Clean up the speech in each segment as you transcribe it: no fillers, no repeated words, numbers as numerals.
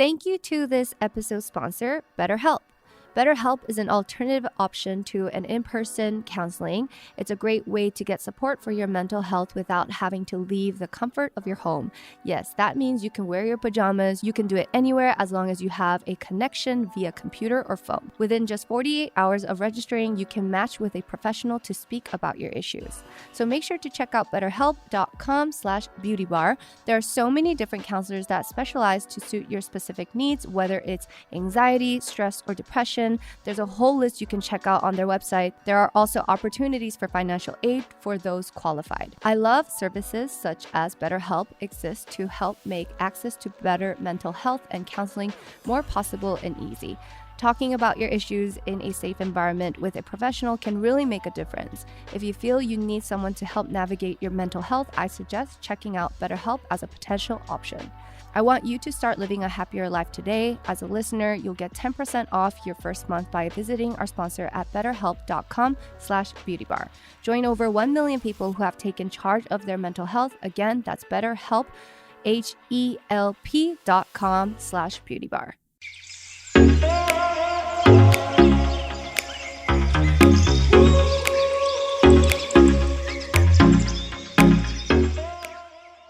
Thank you to this episode sponsor, BetterHelp. BetterHelp is an alternative option to an in-person counseling. It's a great way to get support for your mental health without having to leave the comfort of your home. Yes, that means you can wear your pajamas. You can do it anywhere as long as you have a connection via computer or phone. Within just 48 hours of registering, you can match with a professional to speak about your issues. So make sure to check out betterhelp.com/beautybar. There are so many different counselors that specialize to suit your specific needs, whether it's anxiety, stress, or depression. There's a whole list you can check out on their website. There are also opportunities for financial aid for those qualified. I love services such as BetterHelp exist to help make access to better mental health and counseling more possible and easy. Talking about your issues in a safe environment with a professional can really make a difference. If you feel you need someone to help navigate your mental health, I suggest checking out BetterHelp as a potential option. I want you to start living a happier life today. As a listener, you'll get 10% off your first month by visiting our sponsor at betterhelp.com/beautybar. Join over 1 million people who have taken charge of their mental health. Again, that's BetterHelp, HELP.com/beautybar.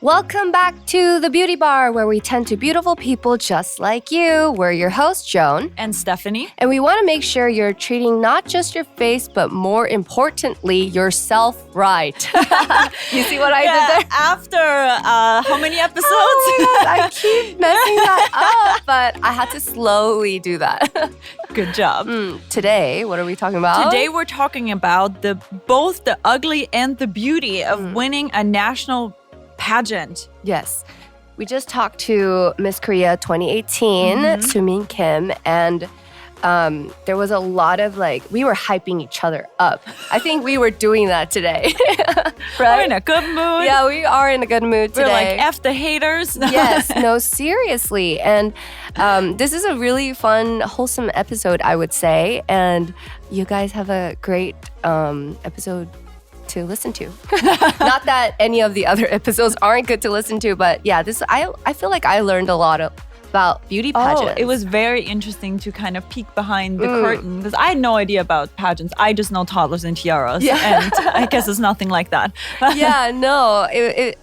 Welcome back to the Beauty Bar, where we tend to beautiful people just like you. We're your hosts, Joan and Stefanie. And we want to make sure you're treating not just your face, but more importantly, yourself right. You see what I did there? After how many episodes? Oh my God, I keep messing that up, but I had to slowly do that. Good job. Today, what are we talking about? Today we're talking about both the ugly and the beauty of winning a national pageant. Yes. We just talked to Miss Korea 2018, Soo Min Kim, and there was a lot of we were hyping each other up. I think we were doing that today. Right? We're in a good mood. Yeah, we are in a good mood today. We're like, F the haters. Yes, no, seriously. And this is a really fun, wholesome episode, I would say. And you guys have a great episode to listen to. Not that any of the other episodes aren't good to listen to, but yeah, I feel like I learned a lot about beauty pageants. Oh, it was very interesting to kind of peek behind the curtain because I had no idea about pageants. I just know toddlers and tiaras, and I guess it's nothing like that. Yeah, no, it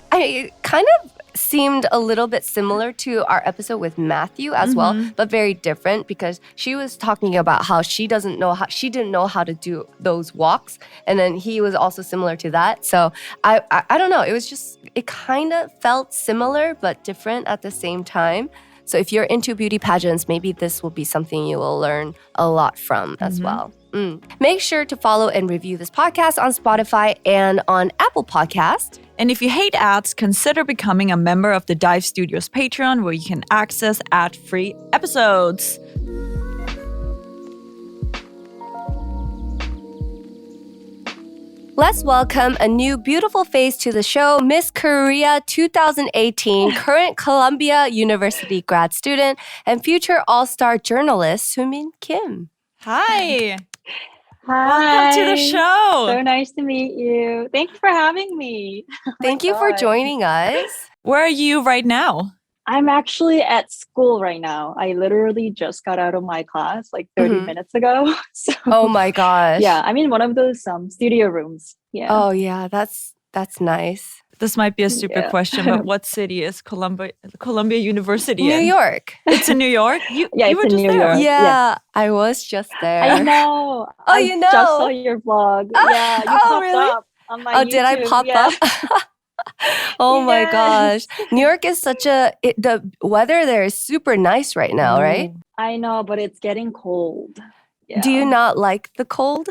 kind of seemed a little bit similar to our episode with Mathieu as well, but very different because she was talking about how she didn't know how to do those walks, and then he was also similar to that. So I don't know, it kind of felt similar but different at the same time. So if you're into beauty pageants, maybe this will be something you will learn a lot from as well. Make sure to follow and review this podcast on Spotify and on Apple Podcasts. And if you hate ads, consider becoming a member of the Dive Studios Patreon, where you can access ad-free episodes. Let's welcome a new beautiful face to the show, Miss Korea 2018, current Columbia University grad student and future all-star journalist, Soo Min Kim. Hi. Hi. Welcome to the show. So nice to meet you. Thank you for having me. Thank you for joining us. Where are you right now? I'm actually at school right now. I literally just got out of my class 30 minutes ago. So, oh my gosh. Yeah, I'm in one of those studio rooms. Yeah. Oh yeah, that's nice. This might be a stupid question, but what city is Columbia University in? New York. It's in New York? You it's were in just New there. York. Yeah, I was just there. I know. Oh, you know. I just saw your vlog. Yeah, you popped really? up on my YouTube. Did I pop up? Oh my gosh. New York is the weather there is super nice right now, right? I know, but it's getting cold. Yeah. Do you not like the cold?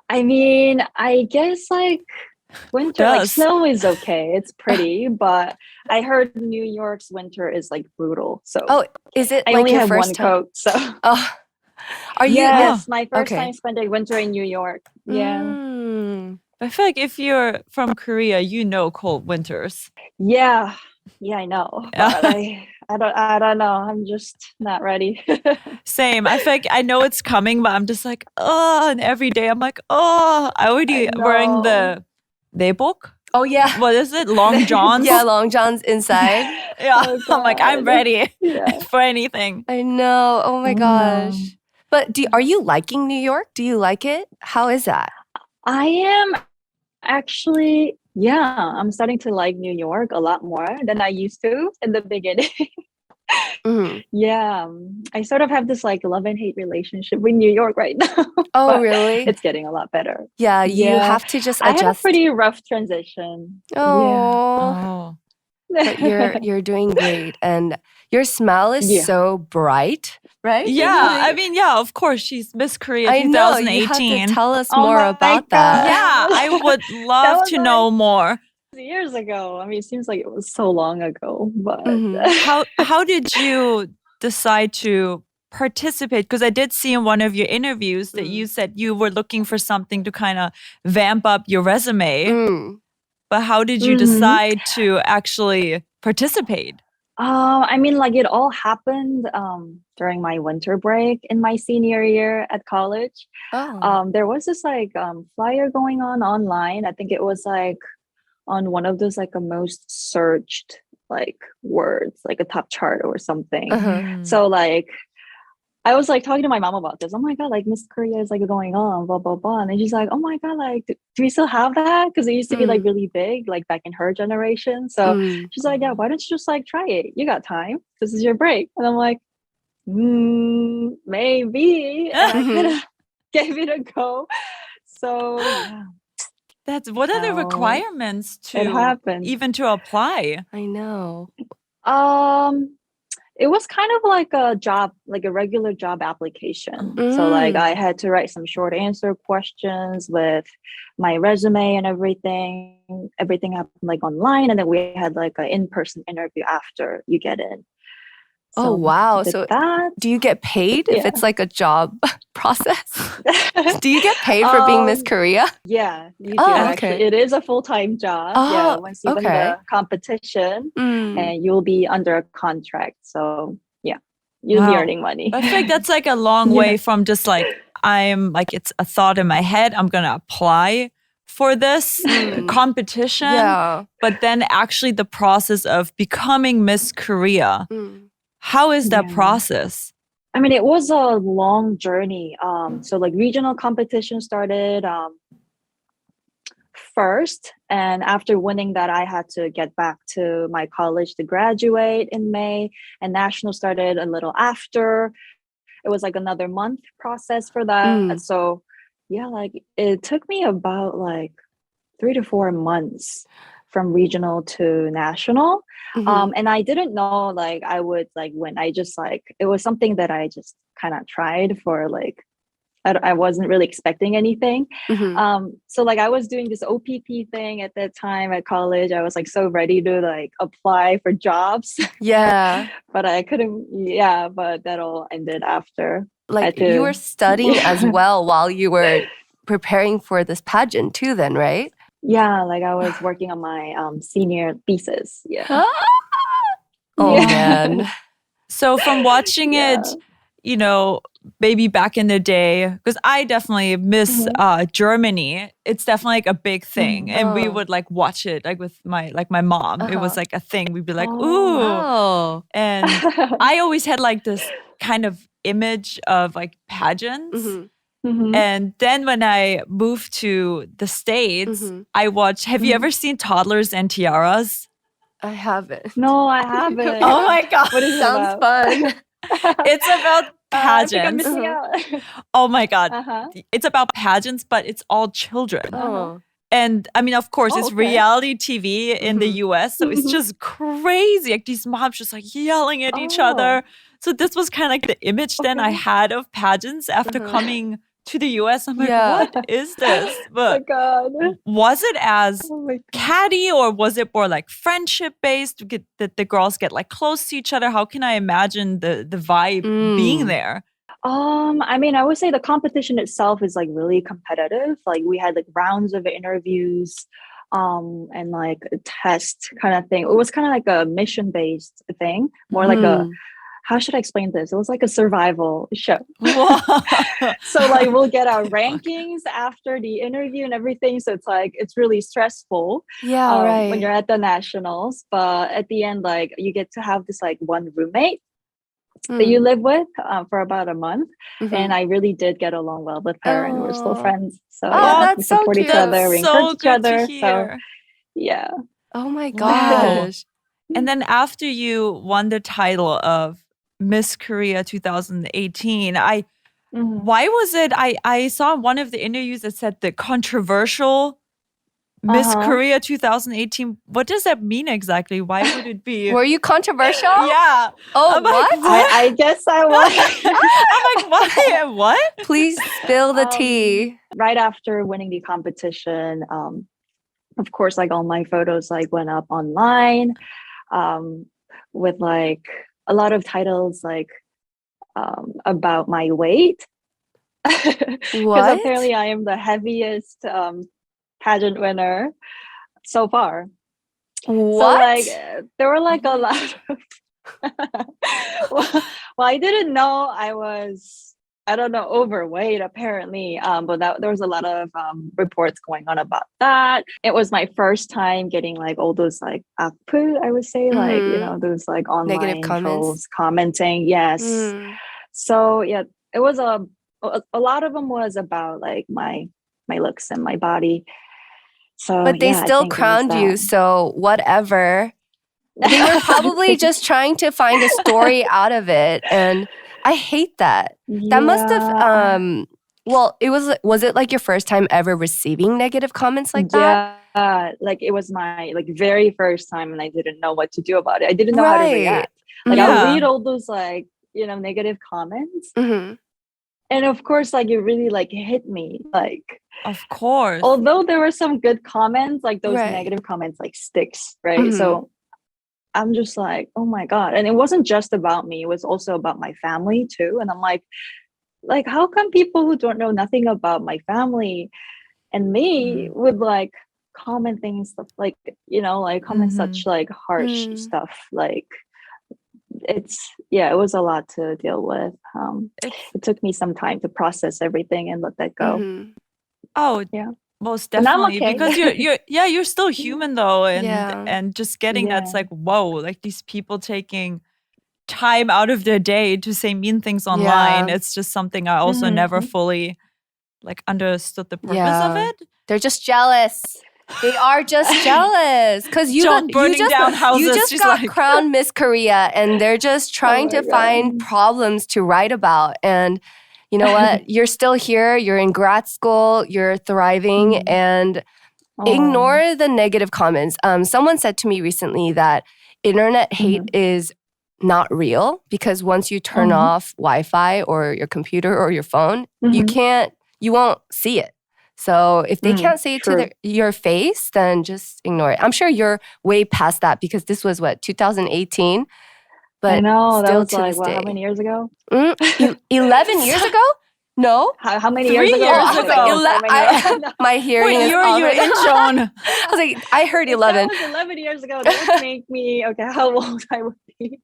I mean, I guess winter, snow is okay. It's pretty, but I heard New York's winter is brutal. So is it I only your have first one time? coat. So are you? Yes, my first time spending winter in New York. Yeah. I feel like if you're from Korea, you know cold winters. Yeah, I know. But I don't know. I'm just not ready. Same. I feel like I know it's coming, but I'm just and every day I'm I already wearing the daebok. Oh yeah. What is it? Long johns? Yeah, long johns inside. Yeah. Oh, I'm like, I'm God. ready Yeah. for anything. I know. Oh my Oh, gosh. no. But are you liking New York? Do you like it? How is that? I am actually, yeah, I'm starting to like New York a lot more than I used to in the beginning. Mhm. Yeah, I sort of have this like love and hate relationship with New York right now, Oh, but really? it's getting a lot better. Yeah, you Yeah, have to just I had a adjust. pretty rough transition. Oh, Oh. but you're doing great, and your smile is Yeah. so bright, right? Yeah, I mean, yeah, of course, she's Miss Korea I know. You have to 2018. tell us Oh more my about that. Yeah, God. I would That love was to like know more. years ago. I mean, it seems like it was so long ago, but Mhm. How did you decide to participate? Because I did see in one of your interviews that you said you were looking for something to kind of vamp up your resume. Mm. But how did you Mhm. decide to actually participate? I mean, like it all happened during my winter break in my senior year at college. Oh. There was this like flyer going on online. I think it was like on one of those like a most searched like words, like a top chart or something. Uh-huh. So like I was like talking to my mom about this. Oh my God, like Miss Korea is like going on, blah, blah, blah. And she's like, oh my God, like, do we still have that? Because it used to be like really big, like back in her generation. So Mm. she's like, yeah, why don't you just like try it? You got time. This is your break. And I'm like, maybe. And I kind of gave it a go. So yeah, What are the how requirements it to happened. even to apply? I know. It was kind of like a job, like a regular job application. So like I Mm. had to write some short answer questions with my resume and everything. Everything happened like online, and then we had like an in-person interview after you get in. Oh, So wow. did So that. do you get paid if Yeah. it's like a job process? Do you get paid for being Miss Korea? Yeah, you do Oh, actually. okay. It is a full-time job. Yeah, Oh, once you win okay. the competition, Mm. and you'll be under a contract. So yeah, you'll be Wow. earning money. I feel like that's like a long Yeah. way from just like, I'm like, it's a thought in my head. I'm going to apply for this competition. Yeah. But then actually the process of becoming Miss Korea. Mm. How is that Yeah. process? I mean, it was a long journey. So like regional competition started first, and after winning that, I had to get back to my college to graduate in May, and national started a little after. It was like another month process for that. So yeah, like it took me about like 3 to 4 months from regional to national. Mhm. And I didn't know like I would like win. I just like it was something that I just kind of tried for like I wasn't really expecting anything. Mhm. So like I was doing this OPT thing at that time at college. I was like so ready to like apply for jobs, Yeah. but I couldn't. Yeah, but that all ended after. I Like had to, you were studying as well while you were preparing for this pageant too then, right? Yeah, like I was working on my senior thesis. Yeah. Oh Yeah. man. So from watching Yeah. it, you know, maybe back in the day, because I definitely miss Germany. It's definitely like a big thing, and we would like watch it like with my mom. It was like a thing. We'd be like, ooh, Oh. and I always had like this kind of image of like pageants. Mhm. And then when I moved to the States, I watched. Have you ever seen Toddlers and Tiaras? I haven't. No, I haven't. Oh my God. What is it Sounds about? fun. It's about I think I'm pageants. missing out. Oh my God. Uh-huh. It's about pageants, but it's all children. Oh. And I mean, of course, it's okay. reality TV in the US. So it's just crazy. Like these moms just like yelling at each other. So this was kind of like the image then I had of pageants after coming to the US. I'm like, what is this? Oh my But God. was it as Oh my God. catty or was it more like friendship based? That the girls get like close to each other? How can I imagine the vibe being there? I mean, I would say the competition itself is like really competitive. Like we had like rounds of interviews, and like a test kind of thing. It was kind of like a mission-based thing, more like a how should I explain this? It was like a survival show. Wow. So like we'll get our rankings after the interview and everything. So it's like it's really stressful Yeah, right. when you're at the nationals. But at the end, like you get to have this like one roommate that you live with for about a month. And I really did get along well with her, and we're still friends. So yeah, we that's so support each cute. other, we That's so encourage each good to other. So hear. yeah. Oh my Wow. gosh. And then after you won the title of Miss Korea 2018, why was it? I saw one of the interviews that said the controversial Miss Korea 2018. What does that mean exactly? Why would it be? Were you controversial? Yeah. Oh, I'm what? like, what? I guess I was. I'm like, why? What? Please spill the tea. Right after winning the competition, of course, like all my photos like went up online with like a lot of titles like about my weight. Because apparently I am the heaviest pageant winner so far. What? So like there were like a lot of well, I didn't know I was, I don't know, overweight apparently. But there was a lot of reports going on about that. It was my first time getting like all those like akpu, I would say, like, you know, those like online negative trolls commenting. Yes. So yeah, it was a lot of them was about like my looks and my body. So but they yeah, still crowned you, so whatever. They were probably just trying to find a story out of it, and I hate that. That must have well, was it like your first time ever receiving negative comments like that? Yeah, like it was my like very first time, and I didn't know what to do about it. I didn't know how to react. Like I'll read all those like, you know, negative comments. And of course, like it really like hit me. Like, of course, although there were some good comments, like those negative comments like sticks, right? So I'm just like, oh my God. And it wasn't just about me, it was also about my family too. And I'm like how come people who don't know nothing about my family and me would like comment things like, you know, like comment such like harsh stuff. Like it was a lot to deal with. It took me some time to process everything and let that go. Oh yeah, most definitely, okay. because you're still human though, and just getting that's like, whoa, like these people taking time out of their day to say mean things online. It's just something I also never fully like understood the purpose of it. They're just jealous. They are just jealous because you just got crowned Miss Korea, and they're just trying to find problems to write about. And you know what? You're still here. You're in grad school. You're thriving, and ignore the negative comments. Someone said to me recently that internet hate is not real because once you turn off Wi-Fi or your computer or your phone, you won't see it. So if they can't say it to your face, then just ignore it. I'm sure you're way past that because this was 2018. But I know, that still was to like, this what, day. how many years ago? 11 years ago? No. How many 3 years ago? years ago. My hearing is you're already... in, Joan. I was like, I heard 11. That was 11 years ago. That would make me, how old I would be.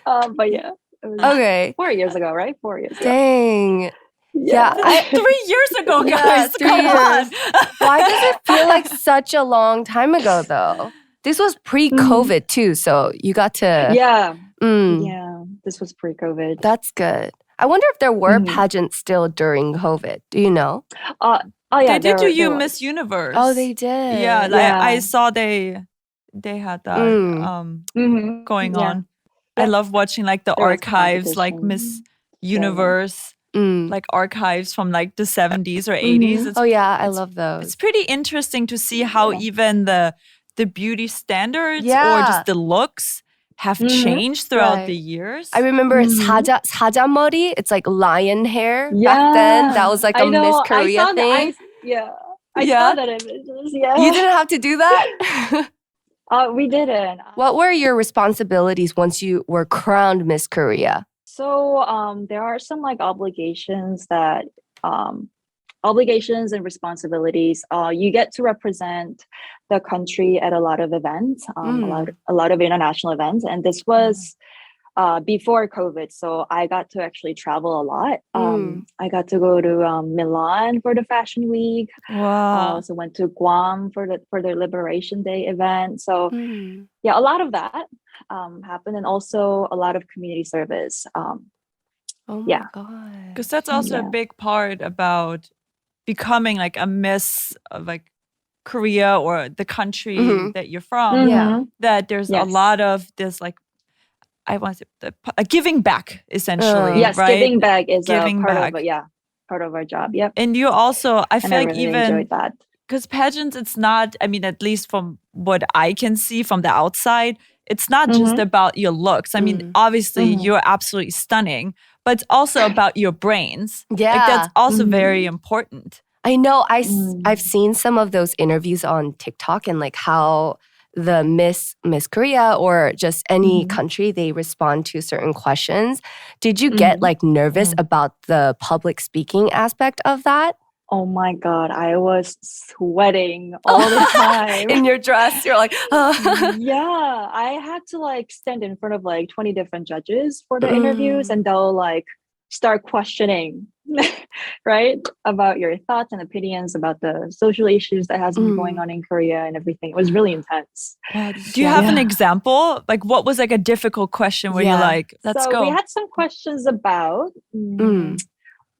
But yeah. It was 4 years ago, right? 4 years ago. Dang. Yeah, 3 years ago, guys. 3 Come years. on. Why does it feel like such a long time ago, though? This was pre-COVID too, so you got to... Yeah. Yeah, this was pre-COVID. That's good. I wonder if there were pageants still during COVID. Do you know? Yeah, they did do you Miss Universe. Oh, they did. Yeah, I saw they had that going on. I love watching like the archives, like Miss Universe, like archives from like the 70s or 80s. I love those. It's pretty interesting to see how even the beauty standards or just the looks have changed throughout the years. I remember 사자머리. It's like lion hair back then. That was like a Miss Korea thing. I saw that image. You didn't have to do that? We didn't. What were your responsibilities once you were crowned Miss Korea? So there are some like obligations and responsibilities. You get to represent the country at a lot of events, a lot of international events, and this was before COVID. So I got to actually travel a lot. I got to go to Milan for the Fashion Week. Wow. Also went to Guam for the Liberation Day event. So yeah, a lot of that happened, and also a lot of community service. Oh yeah. my God. Because that's also a big part about becoming like a miss of like Korea or the country that you're from. Yeah. That there's a lot of this like, I want to say giving back essentially. Yes, right? giving back is Giving part back. of part of our job. Yep. And you also, I feel I like really even enjoyed that. because pageants, it's not, I mean, at least from what I can see from the outside, it's not just about your looks. I mean, obviously you're absolutely stunning, but it's also about your brains. Yeah. Like that's also very important. I know. I've seen some of those interviews on TikTok and like how the Miss Korea or just any country, they respond to certain questions. Did you get like nervous about the public speaking aspect of that? Oh my God, I was sweating all the time. In your dress, you're like, Yeah, I had to like stand in front of like 20 different judges for the interviews, and they'll like start questioning, right? About your thoughts and opinions about the social issues that has been going on in Korea and everything. It was really intense. Do you have an example? Like what was like a difficult question where you're like, let's go? We had some questions about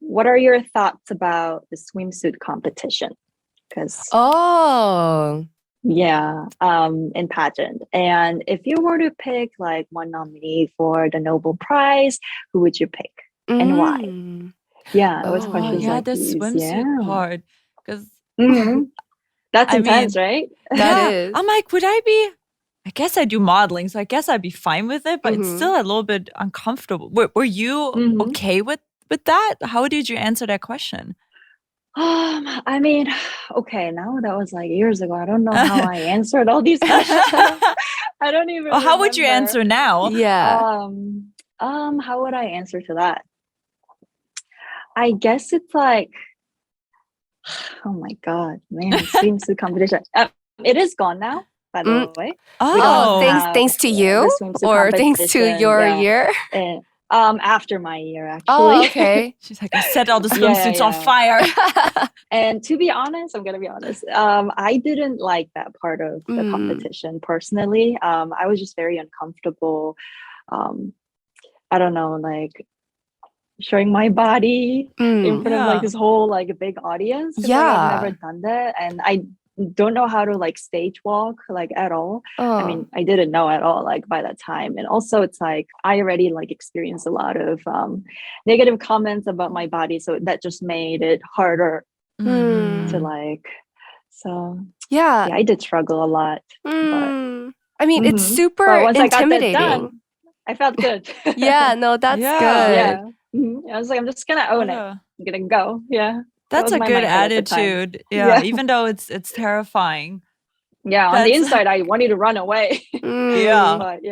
what are your thoughts about the swimsuit competition? Because in pageant. And if you were to pick like one nominee for the Nobel Prize, who would you pick and why? Yeah, it was questions like the these. swimsuit part. Because that's intense, right? That is. I'm like, I guess I do modeling, so I guess I'd be fine with it, but it's still a little bit uncomfortable. Were you okay with that? How did you answer that question? I mean, okay, now that was like years ago. I don't know how I answered all these questions. I don't even remember. How would you answer now? Yeah. How would I answer to that? I guess it's like, oh my God, man, swimsuit competition. It is gone now, by the way. Thanks to you or thanks to your year? After my year, actually. Oh, okay. She's like, I set all the swimsuits on fire. And to be honest, I'm gonna be honest. I didn't like that part of the competition personally. I was just very uncomfortable. I don't know, like showing my body in front of like this whole like big audience. Like, I've never done that, and I don't know how to like stage walk like at all. I mean, I didn't know at all like by that time. And also it's like I already like experienced a lot of negative comments about my body, so that just made it harder to like, so yeah, I did struggle a lot. But, I mean, it's super intimidating. I got that done, I felt good. Yeah, no, that's good. I was like, I'm just gonna own it. I'm gonna go. That's a good attitude. Even though it's terrifying. Yeah, on the inside, I wanted to run away. But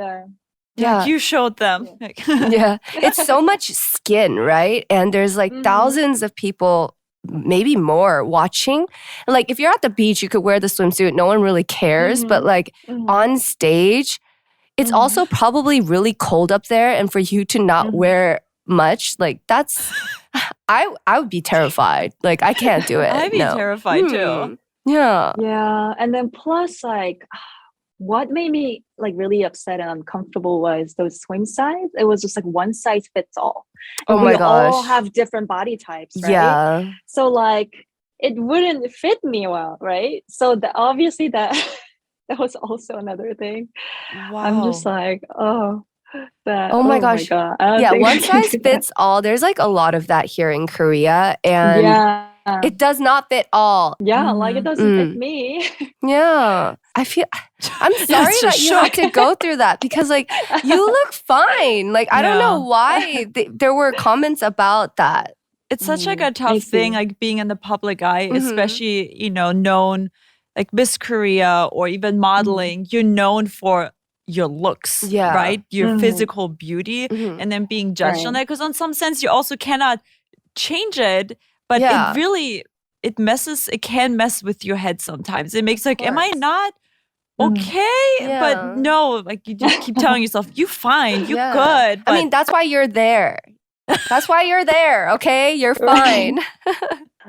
you showed them. It's so much skin, right? And there's like thousands of people, maybe more, watching. And like if you're at the beach, you could wear the swimsuit. No one really cares. But like on stage, it's also probably really cold up there. And for you to not wear much, like that's... I would be terrified. Like I can't do it. I'd be terrified too. Yeah. And then plus like what made me like really upset and uncomfortable was those swim size. It was just like one size fits all. Oh my gosh. We all have different body types, right? Yeah. So like it wouldn't fit me well, right? So obviously that was also another thing. Wow. I'm just like, oh my gosh. Yeah, one size fits all. There's like a lot of that here in Korea, and it does not fit all. Like it doesn't fit me. I'm sorry that you had to go through that, because like you look fine. Like I don't know why there were comments about that. It's such like a tough thing, like being in the public eye, especially, known like Miss Korea or even modeling. You're known for your looks, right? Your physical beauty, and then being judged on that. Because in some sense, you also cannot change it, but it can mess with your head sometimes. It makes like, am I not okay, Yeah. but no, like you just keep telling yourself, you fine, you Yeah. good. I mean, that's why you're there. That's why you're there, okay? You're fine.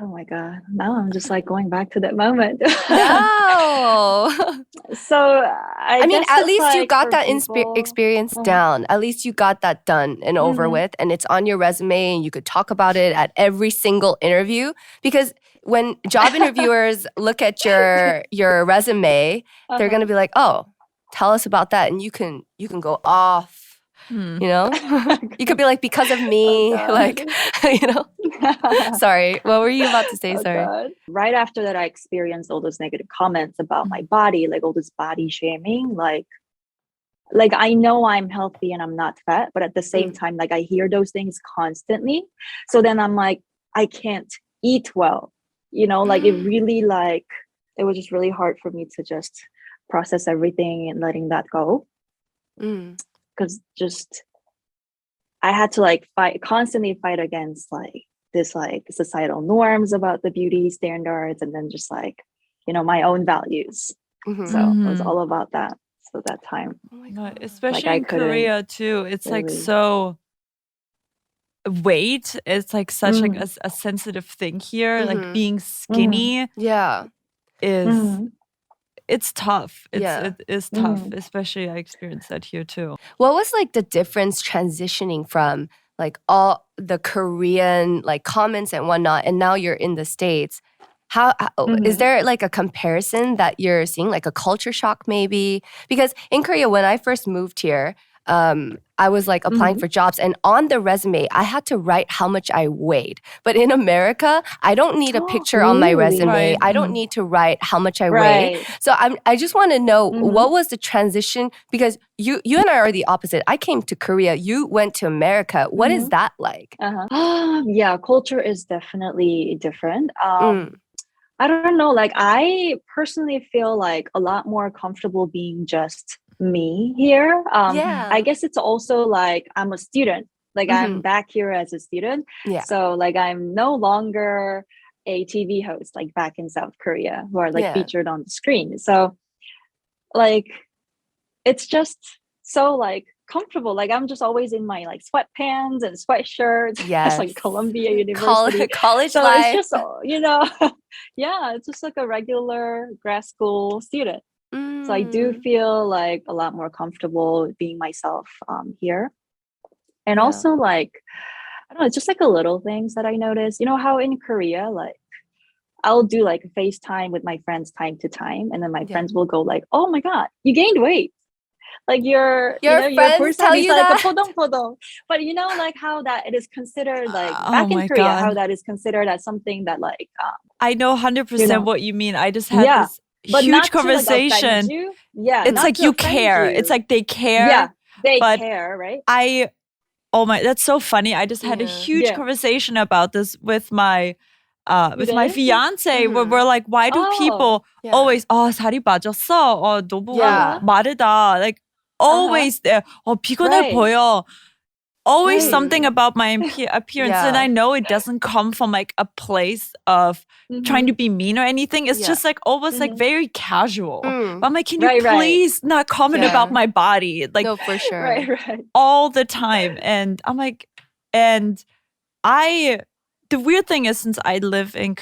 Oh my God. Now I'm just like going back to that moment. No. So I I mean, guess at it's least you like got for that people, experience down. At least you got that done and over with, and it's on your resume, and you could talk about it at every single interview. Because when job interviewers look at your resume, they're gonna be like, "Oh, tell us about that," and you can go off. You know, you could be like, "Because of me," God. like, you know. Sorry, what were you about to say? Sorry. God. Right after that, I experienced all those negative comments about my body, like all this body shaming. Like I know I'm healthy and I'm not fat, but at the same time, like I hear those things constantly. So then I'm like, I can't eat well. You know, like it really it was just really hard for me to just process everything and letting that go. Because just I had to like constantly fight against like this like societal norms about the beauty standards, and then just like, you know, my own values. So it was all about that. So that time, No, especially like, I in couldn't Korea too, it's like really. so weight is like such like a sensitive thing here. Like being skinny Yeah. is it's tough. Yeah. It is tough, especially I experienced that here too. What was like the difference transitioning from like all the Korean like comments and whatnot, and now you're in the States? How is there like a comparison that you're seeing, like a culture shock maybe? Because in Korea, when I first moved here, I was like applying for jobs, and on the resume, I had to write how much I weighed. But in America, I don't need a picture on my Really? resume. Right. I don't need to write how much I weigh. Right. So I just want to know what was the transition, because you and I are the opposite. I came to Korea. You went to America. What is that like? Yeah, culture is definitely different. I don't know. Like I personally feel like a lot more comfortable being just me here. Yeah. I guess it's also like I'm a student. Like I'm back here as a student. Yeah. So like I'm no longer a TV host like back in South Korea who are like featured on the screen. So like it's just so like comfortable. Like I'm just always in my like sweatpants and sweatshirts. Yes. Like Columbia University. College So life. it's just, you know, yeah, it's just like a regular grad school student. So I do feel like a lot more comfortable being myself here. And also like, I don't know, it's just like a little things that I notice. You know how in Korea, like I'll do like a FaceTime with my friends time to time. And then my friends will go like, oh my God, you gained weight. Like your friends person tell is you like that? a podong. But you know, like how that it is considered like Oh back my in Korea, God. how that is considered as something that like I know 100% you know. what you mean. I just had this but huge not to, like, conversation. offend you. Yeah, It's not like to you offend care. you. It's like they care. Yeah, they but care, right? Oh my, that's so funny. I just had a huge conversation about this with my fiance, where we're like, why do people always 살이 빠졌어? 너무 마르다. Like always there. 피곤해 보여. Always something about my appearance. And I know it doesn't come from like a place of trying to be mean or anything. It's just like almost like very casual. But I'm like, can you please not comment about my body? Like, no, for sure. Right. all the time. And I'm like, the weird thing is, since I live in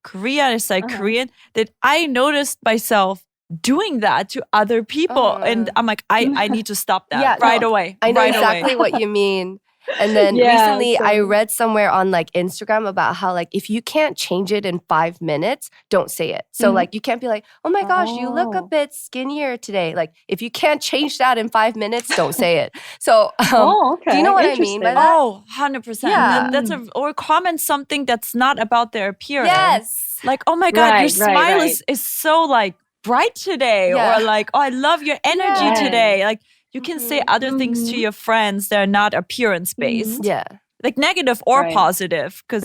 Korea, it's like Korean, that I noticed myself doing that to other people. And I'm like, I need to stop that away. I know right exactly away. what you mean. And then recently I read somewhere on like Instagram about how like if you can't change it in 5 minutes, don't say it. So like you can't be like, oh my gosh, you look a bit skinnier today. Like if you can't change that in 5 minutes, don't say it. So do you know what I mean by that? Oh, 100%. Yeah. Or comment something that's not about their appearance. Yes. Like, oh my God, your smile is so like bright today. Or like, oh, I love your energy today. Like you can say other things to your friends that are not appearance based. Yeah. Like negative or positive. Because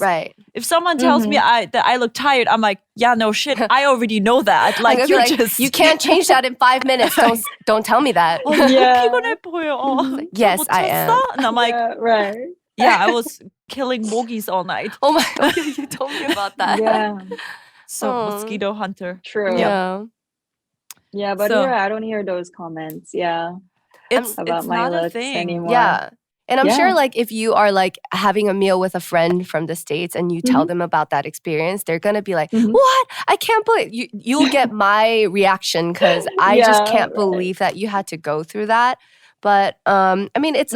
if someone tells me that I look tired, I'm like, yeah, no shit. I already know that. Like you just you can't change that in 5 minutes. Don't tell me that. 피곤해 보여. Yes, I am. And I'm like, I was killing mogies all night. Oh my God, you told me about that. Yeah. So mosquito hunter. True. Yeah. Yeah, but So here I don't hear those comments. Yeah, it's about my not a looks thing. anymore. Yeah. And I'm Yeah. sure like if you are like having a meal with a friend from the States and you tell them about that experience, they're going to be like, what? I can't believe you'll get my reaction because I just Yeah, can't right. believe that you had to go through that. But I mean, it's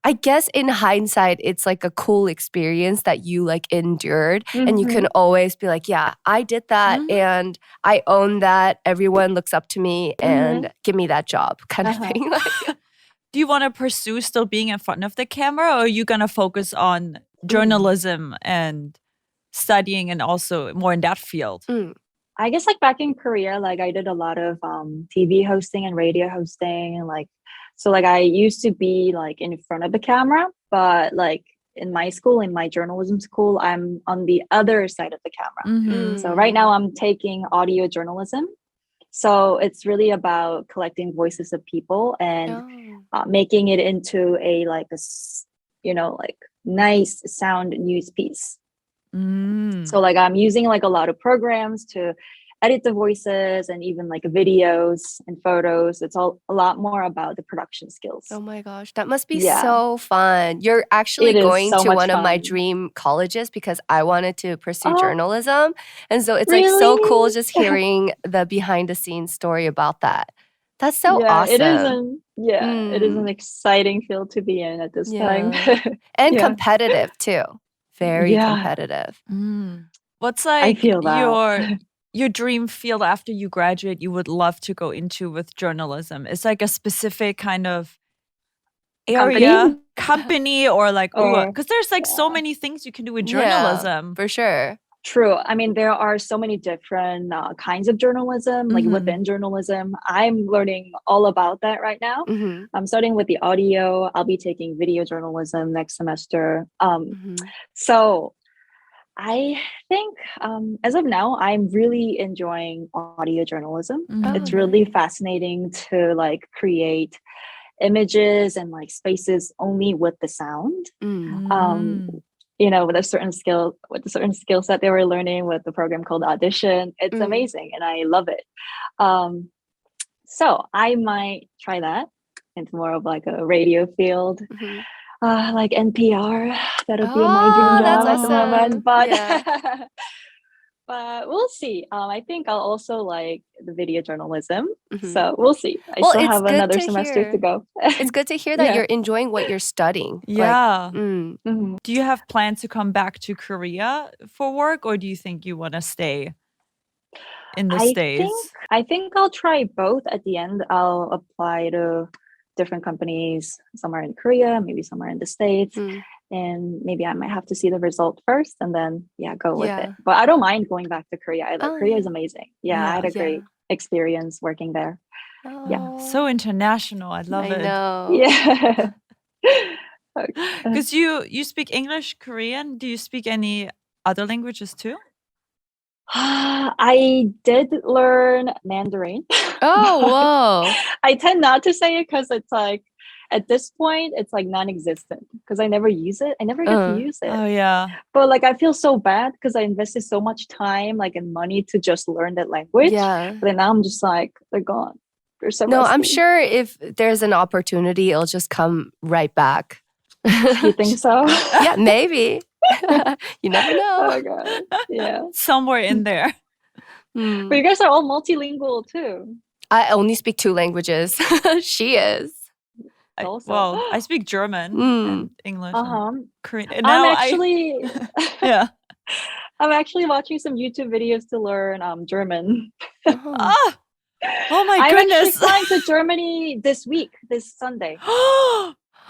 I guess in hindsight, it's like a cool experience that you like endured and you can always be like, yeah, I did that and I own that. Everyone looks up to me and give me that job kind of thing. Like, do you want to pursue still being in front of the camera, or are you going to focus on journalism and studying and also more in that field? I guess like back in Korea, like I did a lot of TV hosting and radio hosting, and like so like I used to be like in front of the camera, but like in my school, in my journalism school, I'm on the other side of the camera. So right now I'm taking audio journalism. So it's really about collecting voices of people and making it into a like like nice sound news piece. So like I'm using like a lot of programs to edit the voices and even like videos and photos. It's all a lot more about the production skills. oh my gosh, that must be so fun. You're actually It is going so to much one of my fun. dream colleges because I wanted to pursue Oh, journalism. And so it's like so cool really? just hearing the behind the scenes story about that. That's so Yeah, it is awesome. it is an exciting field to be in at this time. Yeah. And Yeah. competitive too. Very Yeah, competitive. What's I like feel that. your dream field after you graduate you would love to go into with journalism? It's like a specific kind of area, company or like, Or because there's like so yeah. many things you can do with Yeah, journalism. for sure. True. I mean, there are so many different kinds of journalism, like within journalism. I'm learning all about that right now. I'm starting with the audio. I'll be taking video journalism next semester. So I think as of now, I'm really enjoying audio journalism. It's really fascinating to like create images and like spaces only with the sound. With a certain skill set they were learning with the program called Audition. It's amazing and I love it. So I might try that into more of like a radio field. Like NPR, that would be my dream that's job at the moment. But Yeah. but we'll see. I think I'll also like the video journalism. So we'll see. I Well, still it's have good another to semester hear. to go. It's good to hear that Yeah. you're enjoying what you're studying. Yeah. Like, Do you have plans to come back to Korea for work, or do you think you want to stay in the States? I think I'll try both. At the end, I'll apply to different companies, somewhere in Korea, maybe somewhere in the States. And maybe I might have to see the result first and then go with it. But I don't mind going back to Korea either. Korea is amazing. I had a great experience working there. So international. I love it. I know. Yeah. Because you speak English, Korean. Do you speak any other languages too? I did learn Mandarin. Oh, whoa. I tend not to say it because it's like at this point it's like non-existent because I never use it. I never get to use it. Oh yeah. But like I feel so bad because I invested so much time like and money to just learn that language. Yeah. But then now I'm just like, they're gone. They're so No, I'm rusty. sure if there's an opportunity, it'll just come right back. You think so? Yeah, maybe. You never know. Oh god. Yeah. Somewhere in there. But you guys are all multilingual too. I only speak 2 languages. She is. Also. I speak German and English and Korean. And I'm now actually yeah. I'm actually watching some YouTube videos to learn German. Oh my I'm goodness. actually flying to Germany this Sunday.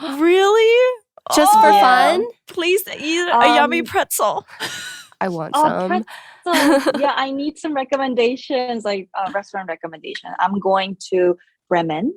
Really? Just for fun? Please eat a yummy pretzel. I want some. Pretzel. Yeah, I need some recommendations, like restaurant recommendation. I'm going to Bremen.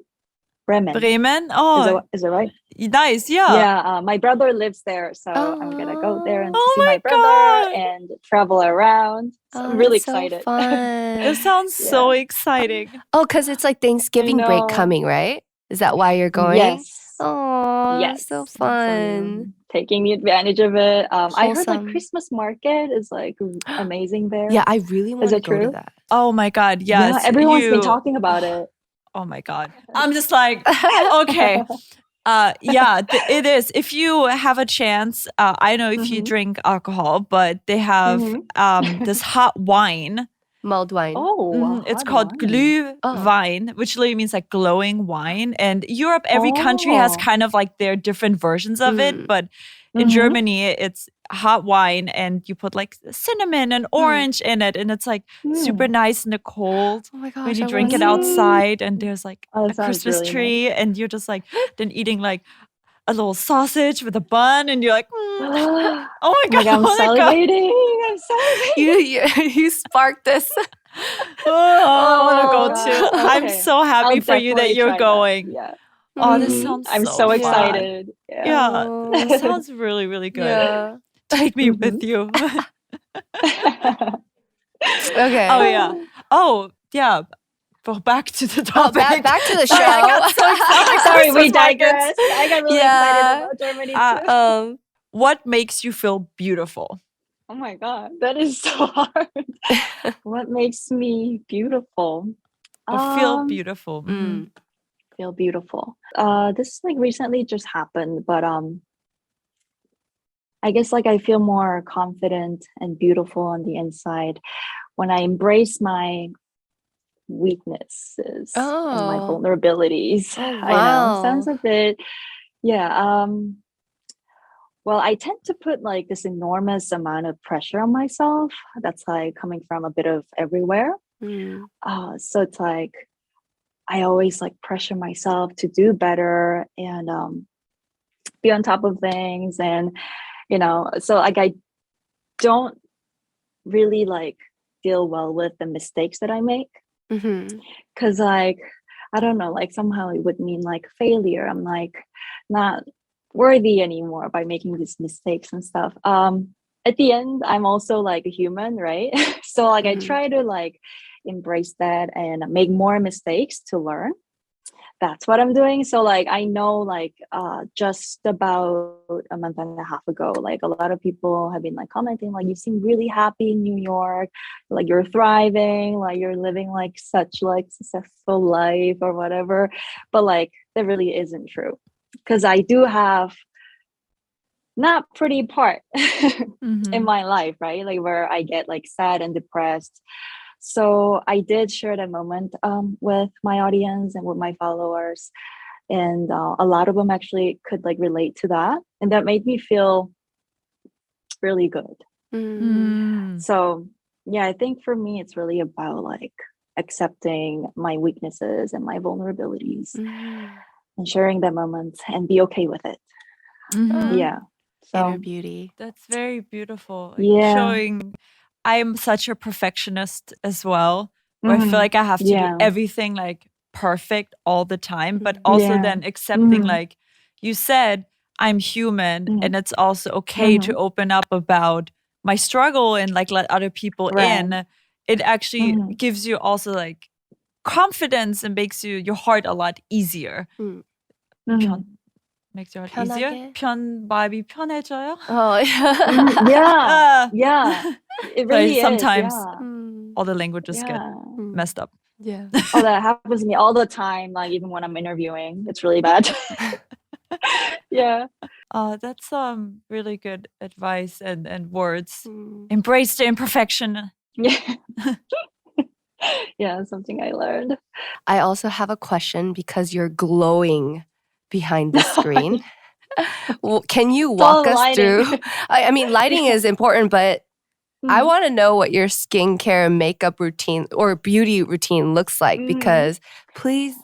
Bremen? Oh, is it right? Nice, yeah. Yeah, my brother lives there, so I'm gonna go there and see my brother God. and travel around. So I'm really excited. So fun. It sounds so exciting. Oh, because it's like Thanksgiving break coming, right? Is that why you're going? Yes. Oh, Yes. so So, fun. taking advantage of it. I heard like Wholesome. Christmas market is like amazing there. Yeah, I really want to it go to true? that. Oh my God, Yeah, yes. everyone's been You talking about it. Oh my God. I'm just like, okay. Yeah, it is. If you have a chance, I don't know if you Mhm. drink alcohol, but they have Mhm. this hot wine. Mulled wine. Oh, It's hot called wine. Oh. Glühwein, which literally means like glowing wine. And Europe, every country has Oh. kind of like their different versions of it. Mm. But in Mhm. Germany, it's hot wine and you put like cinnamon and orange in it. And it's like super Mm. nice in the cold Oh my when gosh, you I drink want it some. outside and there's like Oh, a that sounds Christmas really tree and you're just like then eating like a little sausage with a bun and you're like, nice. oh my Oh my God, god, I'm I want to go. salivating. I'm salivating. You sparked this. Oh, I want to Oh go god. too. I'm Okay. so happy I'll for you that definitely you're try that. going. Yeah. Oh, this Mhm. sounds I'm so so fun. excited. Yeah, Oh. this sounds really, really good. Yeah. Take me Mhm. with you. Okay. Oh, yeah. Oh, yeah. Well, back to the Oh, topic. back to the Sorry, I got show. so excited. Sorry, we Christmas markets. digressed. I got really excited about Germany too. What makes you feel beautiful? Oh my god, that is so hard. What makes me beautiful? Or feel Um, beautiful? Mhm. feel beautiful. This like recently just happened, but I guess like I feel more confident and beautiful on the inside when I embrace my weaknesses and my Oh. vulnerabilities. Oh, I know, sounds wow. a bit, yeah. Well, I tend to put like this enormous amount of pressure on myself that's like coming from a bit of everywhere. Mm. So it's like I always like pressure myself to do better and be on top of things. And, so like I don't really like deal well with the mistakes that I make. Mm-hmm. Cause like, I don't know, like somehow it would mean like failure. I'm like not worthy anymore by making these mistakes and stuff. At the end, I'm also like a human, right? So like I Mm-hmm. try to like embrace that and make more mistakes to learn. That's what I'm doing. So like I know like just about a month and a half ago, like a lot of people have been like commenting like you seem really happy in New York, like you're thriving, like you're living like such like successful life or whatever. But like that really isn't true. Because I do have not pretty part in my life, right? Like where I get like sad and depressed. So I did share that moment with my audience and with my followers, and a lot of them actually could like relate to that, and that made me feel really good. Mm. So yeah, I think for me it's really about like accepting my weaknesses and my vulnerabilities and sharing that moment and be okay with it. Oh, Yeah. inner So beauty. That's very beautiful. Like yeah. showing I'm such a perfectionist as well, where I feel Mhm. like I have to do Yeah. everything like perfect all the time, but also Yeah. then accepting, Mhm. like you said, I'm human and Mhm. it's also okay to open up about my struggle and like let other people Right. in. It actually Mhm. gives you also like confidence and makes your heart a lot easier. Mm. Mhm. Makes your heart easier. 편하게. 마음이 편해져요. Oh, yeah. Yeah. Yeah. It Sorry, really is. sometimes Yeah. all the languages get Yeah. messed up. Yeah. Oh, that happens to me all the time. Like even when I'm interviewing, it's really bad. Yeah. That's really good advice and words. Mm. Embrace the imperfection. Yeah. Yeah, something I learned. I also have a question because you're glowing behind the screen. Well, can you walk all us lighting. through? I mean, lighting is important, but I Mhm. want to know what your skincare and makeup routine or beauty routine looks like Mhm. because please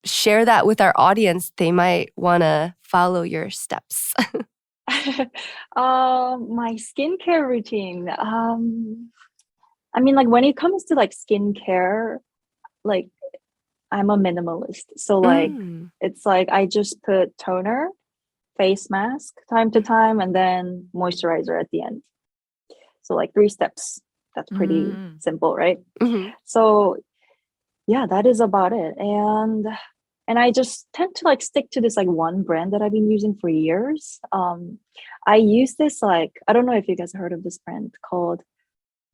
share that with our audience. They might want to follow your steps. My skincare routine. I mean, like when it comes to like skincare, like I'm a minimalist. So like Mm. it's like I just put toner, face mask time to time, and then moisturizer at the end. So like 3 steps. That's pretty simple, right? Mhm. So yeah, that is about it. And and I just tend to like stick to this like one brand that I've been using for years. I use this like, I don't know if you guys heard of this brand called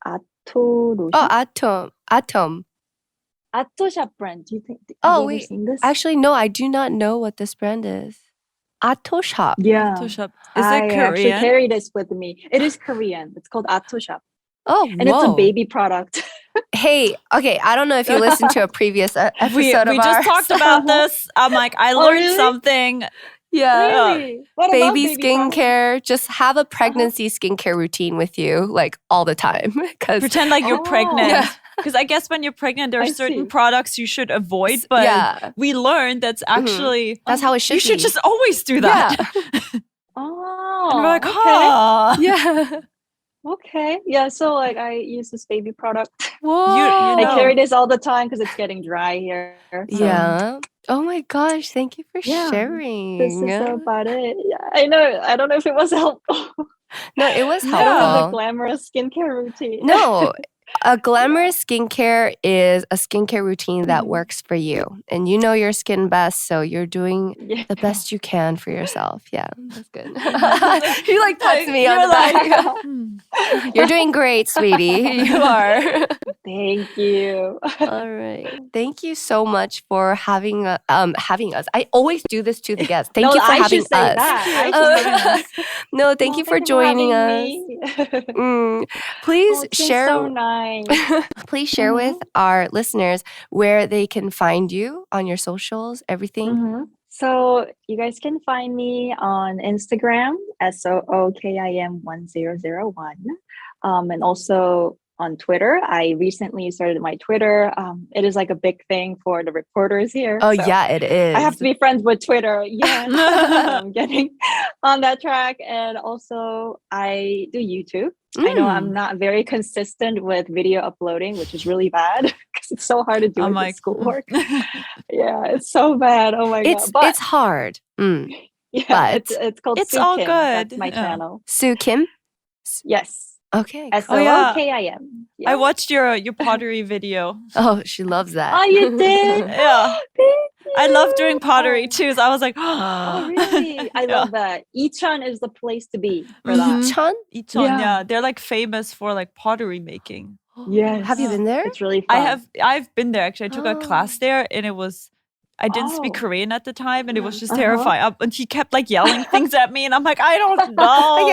Atto lotion. Oh, Atom. Atto Shop brand. Do you think Oh, have you ever wait. seen this? Actually, no, I do not know what this brand is. Atto Shop. Yeah. Atto Shop. Is I it actually Korean? carry this with me. It is Korean. It's called Atto Shop. Oh, And it's a whoa. baby product. Hey, okay, I don't know if you listened to a previous episode We of just ours. talked about this. I'm like, I Oh, learned really? something. Yeah. Really? What about Baby products? skincare. Just have a pregnancy skincare routine with you, like all the time. Because Pretend like you're Oh. pregnant. Yeah. Because I guess when you're pregnant, there are I certain see. products you should avoid. But yeah, we learned that's actually that's how it should you be. should just always do that. Yeah. Oh, And we're like, okay. huh. Yeah. Okay. Yeah. So like I use this baby product. Whoa. You I know. carry this all the time because it's getting dry here. So Yeah. Oh my gosh, thank you for Yeah, sharing. this is about it. Yeah, I know. I don't know if it was helpful. No, it was I don't have the helpful. glamorous skincare routine. No, a glamorous skincare is a skincare routine that Mhm. works for you. And you know your skin best, so you're doing Yeah. the best you can for yourself. Yeah, that's good. He like pats me on You're the back. like, hmm. You're doing great, sweetie. You are. Thank you. All right. Thank you so much for having us. I always do this to the guests. Thank No, you for I having should say us. that. I Uh, should say that. no, thank you for joining us. Please Oh, it's been share. so nice. Please share with our listeners where they can find you on your socials, everything. Mhm. So you guys can find me on Instagram SOOKIM1001, and also on Twitter. I recently started my Twitter. It is like a big thing for the reporters here. Oh, so yeah, it is. I have to be friends with Twitter. Yeah, I'm getting on that track, and also I do YouTube. I know I'm not very consistent with video uploading, which is really bad because it's so hard to do I'm with like, schoolwork. Yeah, it's so bad. Oh my god! But It's hard. yeah, but it's called it's Soo all Kim. good. That's my Yeah. channel. Soo Kim? Yes, Okay. Oh, yeah. SOOKIM. I watched your pottery video. Oh, she loves that. Oh, you did? Yeah. Thank I love doing you. pottery too. So I was like, Oh, really? I Yeah. love that. Icheon is the place to be for that. Mhm. Icheon? Icheon, Yeah. yeah. They're like famous for like pottery making. Yes. Have you been there? It's really fun. I've been there actually. I took a class there and I didn't speak Oh. Korean at the time and it was just Uh-huh. terrifying. And he kept like yelling things at me and I'm like, I don't know.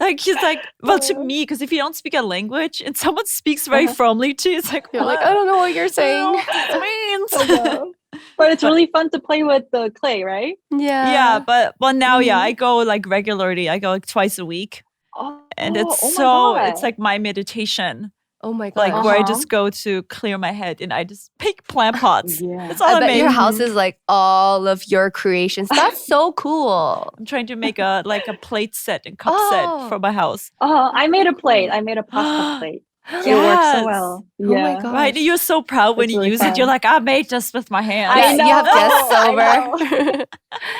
Like he's like, well, to me, because if you don't speak a language and someone speaks very firmly to you, it's like, You're like, what? I don't know what you're I don't know saying. what this means. I know. But it's really fun to play with the clay, right? Yeah. Yeah, but well now, yeah, Mhm. I go like regularly. I go like twice a week. Oh, And it's oh my so God. it's like my meditation. Oh my god. Like where I Uh-huh. just go to clear my head and I just pick plant pots. Yeah. That's all I I bet make. your house is like all of your creations. That's so cool. I'm trying to make a plate set and cup Oh. set for my house. Oh, I made a plate. I made a pasta plate. It works Yes. so well. Oh my Yeah. god. Right, you're so proud when It's you really use it. You're fun. like, I made this with my hands. I Yeah, know. you have guests I over.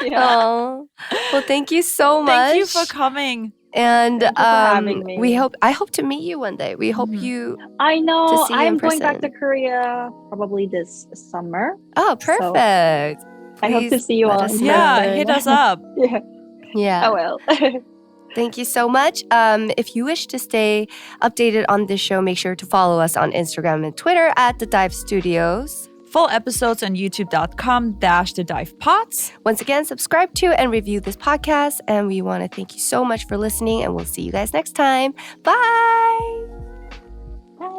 Yeah. Oh. Well, thank you so much. Thank you for coming. And Thank you for having me. I hope to meet you one day. We hope Mhm. you I know. To see you in I'm going back to person. Korea probably this summer. Oh, perfect. I hope to Please see you let all us in know. Yeah, person. hit us up. Yeah. Yeah. I will. Thank you so much. If you wish to stay updated on this show, make sure to follow us on Instagram and Twitter at The Dive Studios. Full episodes on youtube.com/thedivepots. Once again, subscribe to and review this podcast. And we want to thank you so much for listening. And we'll see you guys next time. Bye. Bye.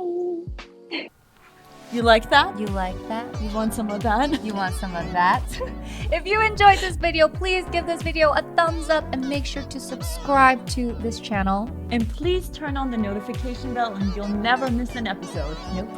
You like that? You like that? You want some of that? You want some of that? If you enjoyed this video, please give this video a thumbs up and make sure to subscribe to this channel. And please turn on the notification bell and you'll never miss an episode. Nope.